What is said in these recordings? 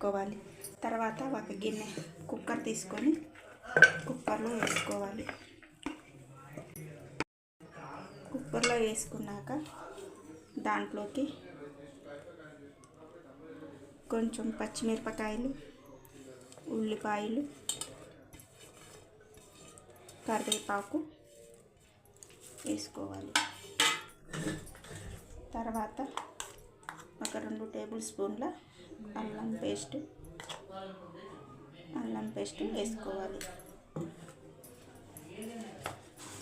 పెట్టుకోవాలి. తర్వాత ఒక గిన్నె కుక్కర్ తీసుకొని కుక్కర్లో వేసుకోవాలి. కుక్కర్లో వేసుకున్నాక దాంట్లోకి కొంచెం పచ్చిమిరపకాయలు, ఉల్లిపాయలు, కరివేపాకు వేసుకోవాలి. తర్వాత ఒక 2 టేబుల్ స్పూన్ల అల్లం పేస్ట్ వేసుకోవాలి.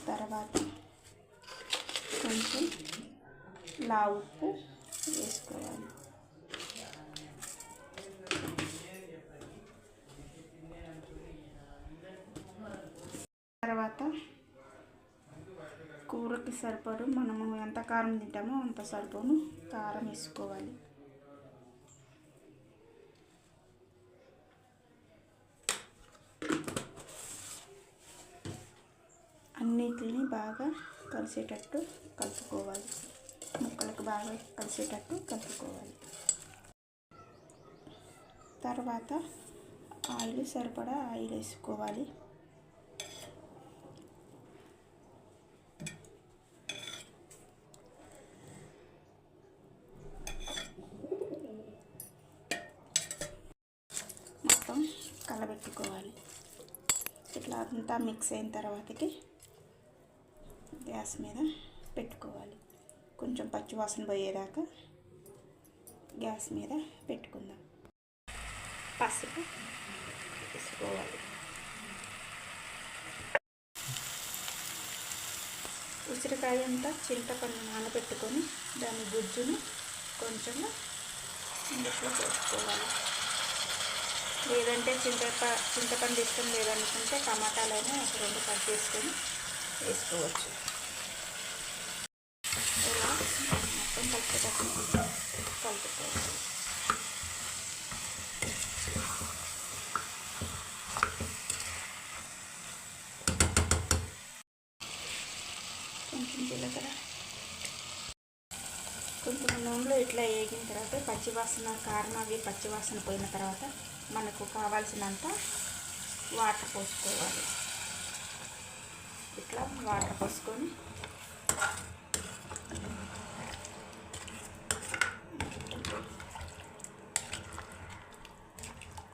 తర్వాత కొంచెం ఉప్పు వేసుకోవాలి. తర్వాత కూరకి సరిపడు మనము ఎంత కారం తింటామో అంత సరిపోను కారం వేసుకోవాలి. అన్నిటిని బాగా కలిసేటట్టు కలుపుకోవాలి. ముక్కలకు బాగా కలిసేటట్టు కలుపుకోవాలి. తర్వాత సరిపడా ఆయిల్ వేసుకోవాలి. మొత్తం కలబెట్టుకోవాలి. ఇట్లా అంతా మిక్స్ అయిన తర్వాతకి గ్యాస్ మీద పెట్టుకోవాలి. కొంచెం పచ్చివాసన పోయేదాకా గ్యాస్ మీద పెట్టుకుందాం. పసుపు వేసుకోవాలి. ఉసిరికాయ అంతా చింతపండు నానబెట్టుకొని దాని గుజ్జును కొంచెం ఇందులో వేసుకోవాలి. లేదంటే చింతపండు ఇష్టం లేదనుకుంటే టమాటాలైనా ఒక 2 కట్ చేసుకొని వేసుకోవచ్చు. ఇలా మొత్తం కలుపుకోవాలి. కొంచెం జీలకర్ర, కొంచెం నూనెలో ఇట్లా వేగిన తర్వాత పచ్చివాసన కారం అవి పచ్చివాసన పోయిన తర్వాత మనకు కావాల్సినంత వాటర్ పోసుకోవాలి. ఇట్లా వాటర్ పోసుకొని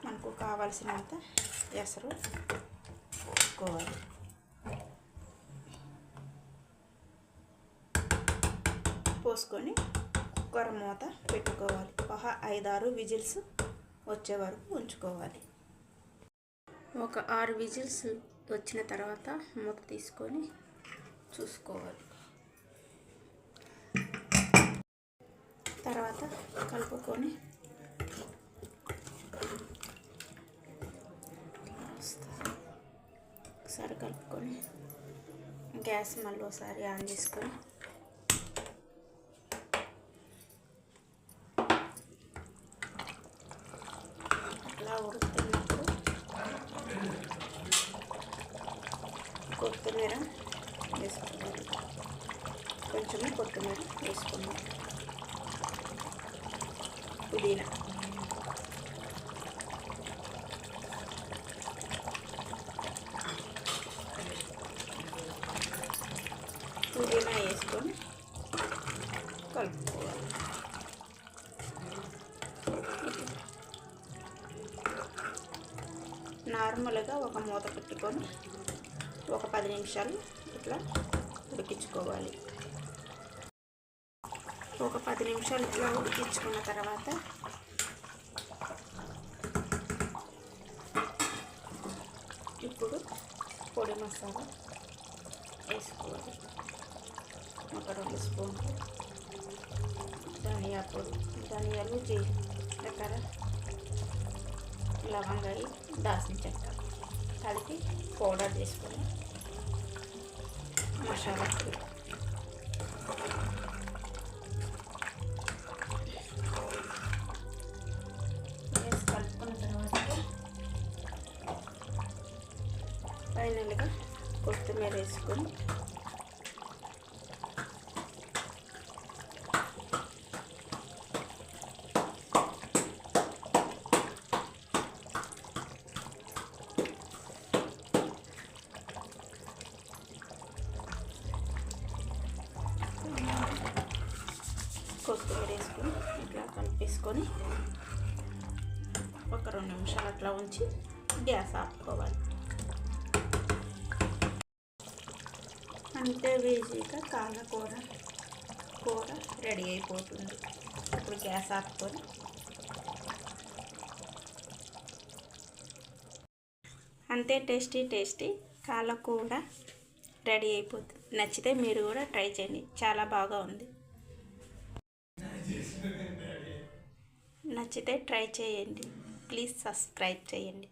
మనకు కావాల్సినంత ఎసరు పోసుకోవాలి. పోసుకొని కుక్కర్ మూత పెట్టుకోవాలి. 5-6 విజిల్స్ వచ్చే వరకు ఉంచుకోవాలి. ఒక 6 విజిల్స్ వచ్చిన తర్వాత మూత తీసుకొని చూసుకోవాలి. తర్వాత కలుపుకొని ఒకసారి కలుపుకొని గ్యాస్ మళ్ళీ ఒకసారి ఆన్ చేసుకొని అట్లా ఉడుకుతున్నప్పుడు కొత్తిమీర వేసుకోవాలి. కొంచెం కొత్తిమీర వేసుకున్నాం. పుదీనా, వేసుకొని కలుపుకోవాలి. నార్మల్గా ఒక మూత పెట్టుకొని ఒక 10 నిమిషాలు ఇట్లా ఉడికించుకోవాలి. ఒక 10 నిమిషాలు ఇట్లా ఉడికించుకున్న తర్వాత ఇప్పుడు పొడి మసాలా వేసుకోవాలి. ఒక 2 స్పూన్లు ధనియా పొడి, ధనియాలు, జీలకర్ర, లవంగాయి, దాల్చిన చెక్క కలిపి పౌడర్ చేసుకొని మసాలా పొడి వేసి కలుపుకున్న తర్వాత ఫైనల్గా కొత్తిమీర వేసుకొని కలిపేసుకొని ఒక 2 నిమిషాలు అట్లా ఉంచి గ్యాస్ ఆపుకోవాలి. అంతే ఈజీగా కాళ్ళకూర కూర రెడీ అయిపోతుంది. ఇప్పుడు గ్యాస్ ఆపుకొని అంతే టేస్టీ కాళ్ళకూర రెడీ అయిపోతుంది. నచ్చితే మీరు కూడా ట్రై చేయండి, చాలా బాగా ఉంది. నచ్చితే ట్రై చేయండి, ప్లీజ్ సబ్స్క్రైబ్ చేయండి.